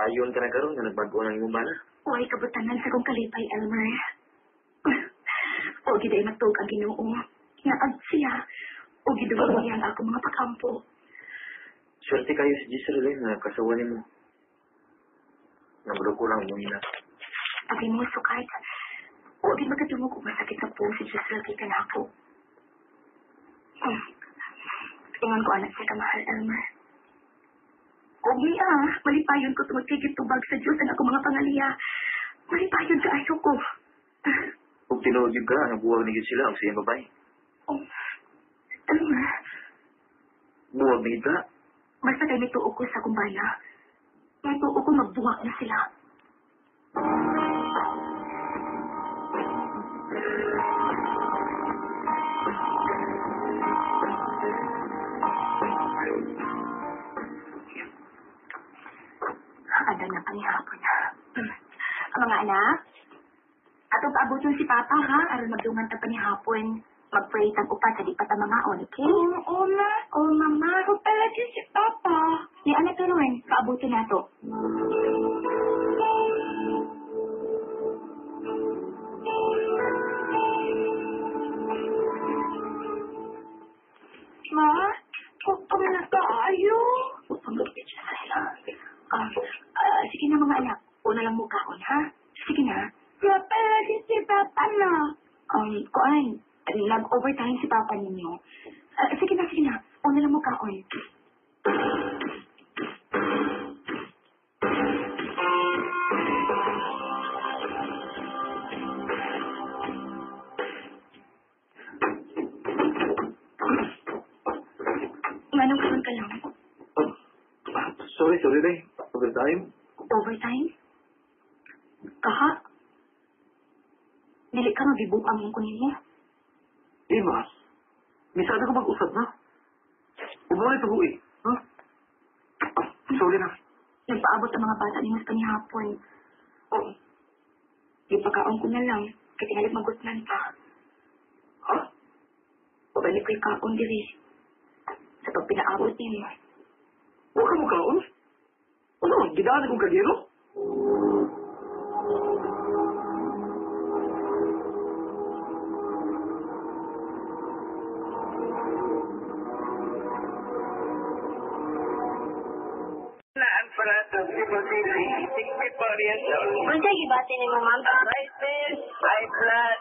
Payon ka na karon nga nagbago ng imong bana. Uy, kabutanan sa kong kalipay, Elmer. O giday matug ang Ginoo. Nga ang siya. O gidugo niya ang ako mga pakampo. Swerte kayo si Giselle na kasawanin mo. Nagulo ko lang mo nila. Abi mo sukay. O di magkatungog kung masakit sa po si Giselle kay kanako. Ingon ko anak siya kamahal, Elmer. O niya, malipayon ko tungod kay gitubag sa Diyos ang ako mga pangaliya. Malipayon ka ayo ko. Kung tinuod yung ka, nabuwag ni sila ang siyang babae. Elmer. Buwag ni ka? Basta kayo nituog ko sa kumbana. Nituog ko magbuwak na sila. Ada na panihapon na. Ang mga anak, atong paabutin si Papa ha, aron magdungan ta panihapon. Mag-pray tang upat sa di pa ta mangaon, okay? Oo, ma. Oo, mama. Ako palagi si Papa. Ni anak ko rin, paabutin na to. Ma, huwag na tayo. Huwag pang-lupit siya sila. Sige na mga anak. Una lang mukaon, ha? Sige na. Palagi si Papa na. Kuan. Nag-overtime si Papa ninyo. Sige na. Una lang mukaon. Manong karon ka lang. Sorry, day. Overtime? Overtime? Kaha? Dili ka magibukang mong kunin mo. Ima, misada ko mag-usap na. Umuli ito buwi. Ha? Sorry na. Nagpaabot ang mga bata ninyo sa kanihapon. Ipakaon ko na lang. Kaya tinalik magutnan pa. Ha? Pabalik ko'y kaon diri. Sa pagpinaabot ninyo. Huwag ka mo kaon? Ano? Gidaan akong kagiro? Unsay gibati nimo ma'am? Right, miss. Ay,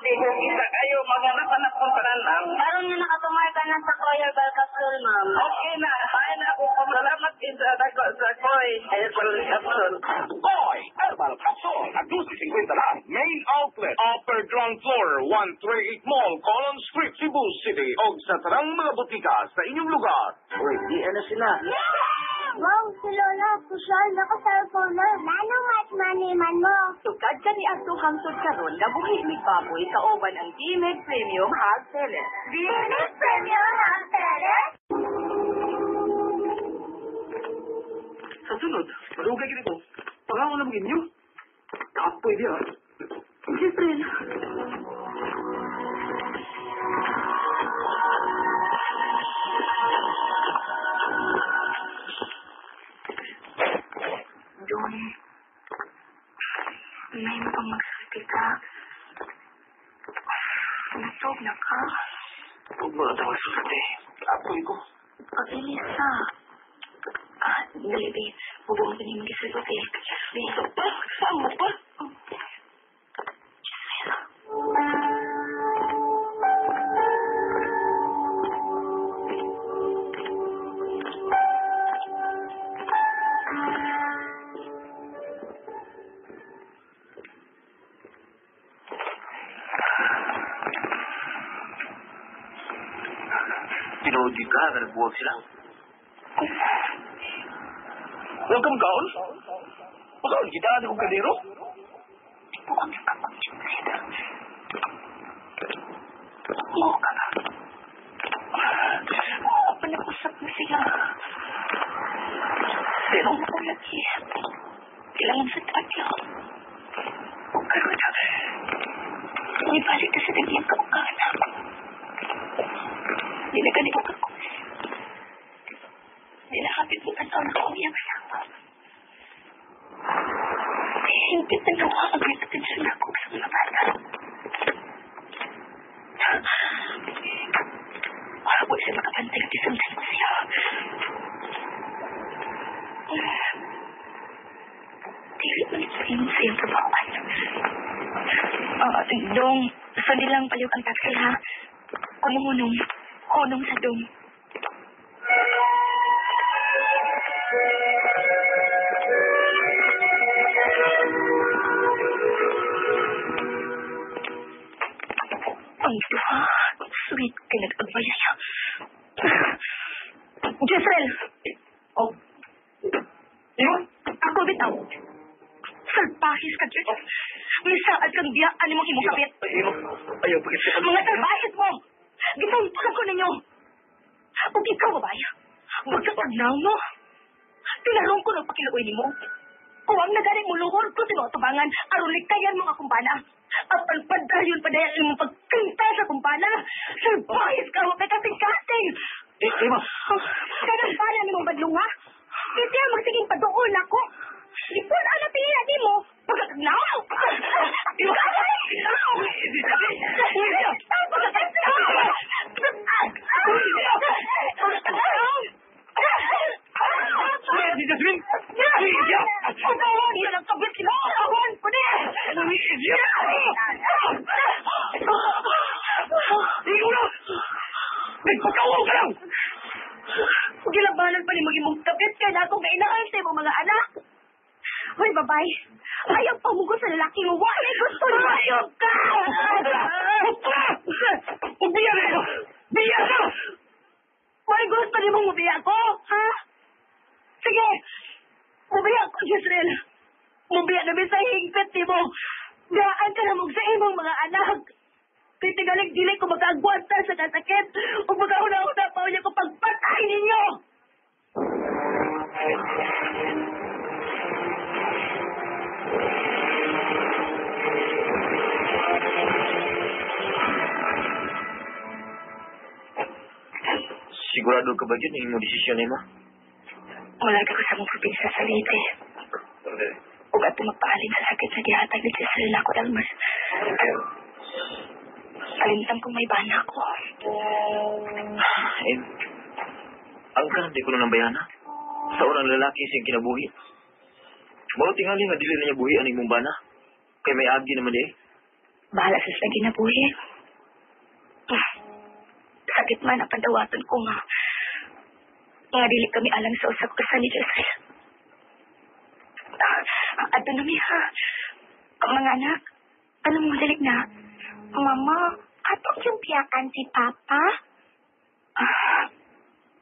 di ko kita kayo. Maghanap-hanap kong paranam. Karon nga nakatumar ka na sa Royal Bell Capsule, ma'am. Okay na. Ay na ako. Salamat din sa dako sa Koy. Herbal Capsule. Koy Herbal Capsule. At 2.50 lang. Main outlet. Upper ground floor. 138 Mall. Column Street, Cebu City. O sa tarang mga butika sa inyong lugar. Uy, di ano sila. Wow, si Lola, kusyal na ko cellphone na. Manong mas maniman mo. Sukad ka ni Atuhang Sudkaron na buhi ni Baboy kauban ang Gimig Premium Hog Pellet. Gimig Premium Hog Pellet? Sa sunod, marugay ka nito. Pangawa na magin nyo. Kapoy di ha. Giselle. John. May mo pang magsalita ka. Natog na ka. Huwag mo na tawag sulate. Kapoy ko. Elisa. Dali, be. Bubong ka niyo mag-isagot eh. Be, saan mo pa? Tinood yung ka, nagbuwag sila. Huwag kang kaon. Pagkaon, gidaan akong kadiro. Buwag ka pang sila. Oo ka na. Panag-usap na sila. Pero nakalagi. Kailangan sa tatlo. Huwag ka rin na. May balik ka sa ganyan kaukanan. Hindi na ganito ka ko. Hindi na kapit mo ka sa ako yung anak. hingpit na nawa ang atensyon ako sa mga bata. Wala po siya makapantay at isundan ko siya. Dili man sa inyo sa iyong trabahoan. Dong, sali lang paliyog ang taxi ha. Hunong sa dong. Ang duha, sweet ka nag-agbaya siya. Jezreel! Oh. Iyo? Ako bitaw. Salpahis ka, Jez. Misaad kang biyaan mong himukapit. Ayaw, pag-isip. Mga salpahis mo! Gisampukan ko ninyo. Kung ikaw, babae, huwag ka pagnaw mo. Tinarong ko ng pakiluoy ni mo. Kung ang nagaling mo luhor ko tinutubangan, arulik kayan mga kumpana. At pagpadayon pa dahil mong pagkanta sa kumpana. Salpahis ka, huwag ka kasing-kasing. Ima. Kanang pala ni mong badlong, ha? Hindi ang magsiging padoon ako. Ipon ang napiya di mo. Pagkakagnaw! Si Jasmine! Hindi lang kabit sila. Awan ko na! Ikaw na! Nagpagkawaw ka lang! Gilabanan pa ni maging kabit kaya na akong kainaan sa imong mga anak. Hoy, babay. Ayaw pamugo sa lalaki mo. Wala gusto niyo. Ayaw ka! Ubiya na ito! Biya ka! Wala gusto niyo mong ubiya ko, ha? Sige. Ubiya ko, Jezreel. Ubiya na sa higpit ni mo. Gaan ka na mong sa imong mga anak. Kaya tingaling dili ko mag-agwanta sa kasakit. O mag-ahuna-una pa ulit ko pagpatay ninyo. Sigurado ka ba yun yung mo desisyon mo? Wala ka sa mong probinsya sa Leyte. Huwag ato magpaalin sa sakit sa gihatag ni Jezreel ako, Elmer. Alintang kung may bana ko. Ang hindi ko na ng bayana. Sa unang lalaki siyang kinabuhi. Mao tingali nga dili na niya buhi ang imong bana. Kay may agi naman eh. Bahala sa sa ginabuhi. Sakit man ang pandawaton ko nga. Nga dili kami alam sa usap ka sa ni Jezreel. Ato na ha. Ang mga anak, ano mong dalik na? Mama, atong yung piyakan si Papa?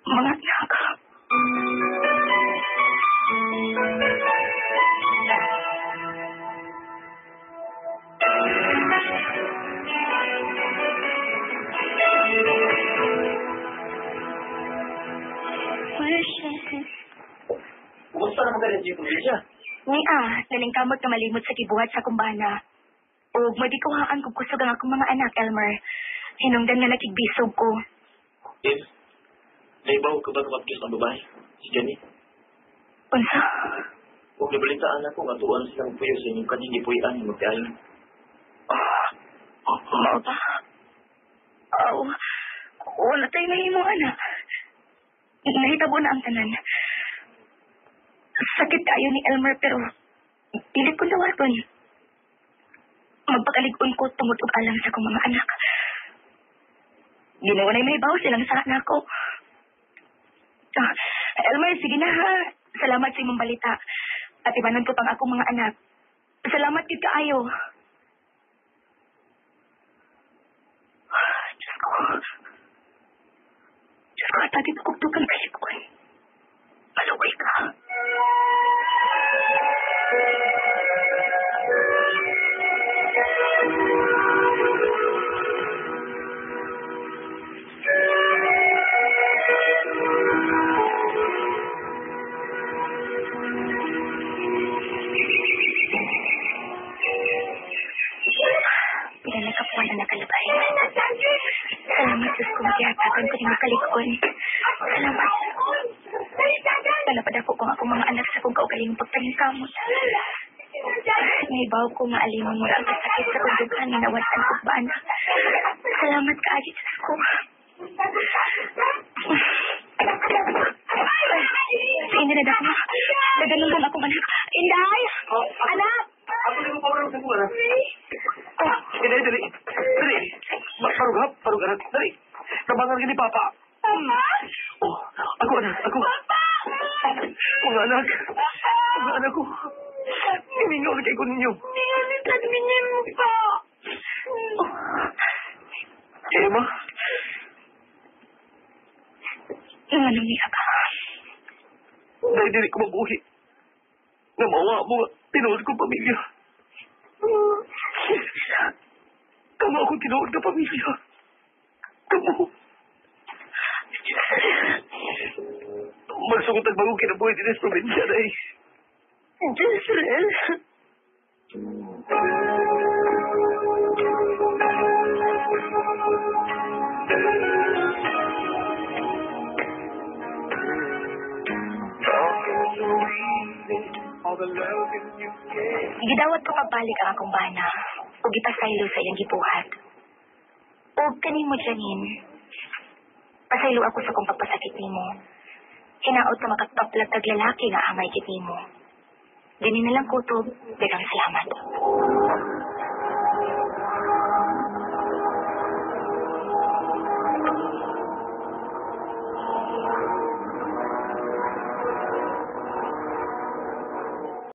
Mga anak. Kumusta naman ka rin siya probinsya? Nalingkamot na malimot sa kibuhat sa kumbana. O magikuhaan kung kusog ang akong mga anak, Elmer. Hinungdan na nakigbisog ko. Yes. Naibaw ka ba kapagkis ng babae? Si Jenny? Unsa? Huwag nabalitaan ako nga tuwan silang puyo sa inyong kanyang gipuyan yung magkain. Mao ba? Wala tayo mahimong anak. Nahitabo na ang tanan. Sakit kayo ni Elmer pero pilit ko dawaton. Magpakalig-on ko tungod og alam sa kong mga anak. Ginawa na may baw silang sa anak ko. Elmer, sige na ha. Salamat sa imong balita. At ibanan ko pang akong mga anak. Salamat kid kaayo. Diyos ko, atagin ako tukan kayo ko. Malaway ka. Pinanakapuan na nakalabay. Salamat, Diyos ko, magyatagan ko ng makalikon. Salamat. Nalapad ako kung ako mga anak sa kong kaugaling pagtaling kamot. May baw ko maalimon mo ang kasakit sa kudukan ni nawatan ko ba anak. Salamat ka, Adi, sa ko. Sa inilad ako. Naganunan ako, anak. Inday! Anak! Ako na yung pamarang sa buwan, ha? Dali, dali. Dali. Parugap, anak. Dali. Tabangan ka ni Papa. Mama? Oh, ako, anak. Ako. Mga anak. Mga anak ko. Hiningaw na kayo ko ninyo. Tadminin mo pa. Emma? Anong niya ka? Dahil dili ko mabuhi. Namawa mo nga. Tinuod kong pamilya. Kamu ako tinuod na pamilya. Kamu. Magsugot ang bagong kinabuhi din sa probinsya na eh. Jezreel. Gidawat ko pagbalik ang akong bana o gipasaylo sa iyang gibuhat. O kanimo Janine, pasaylo ako sa kong pagpasakit nimo. Hinaot ka makataplag tag lalaki nga amay kit nimo. Dini na lang kutob, dagang salamat.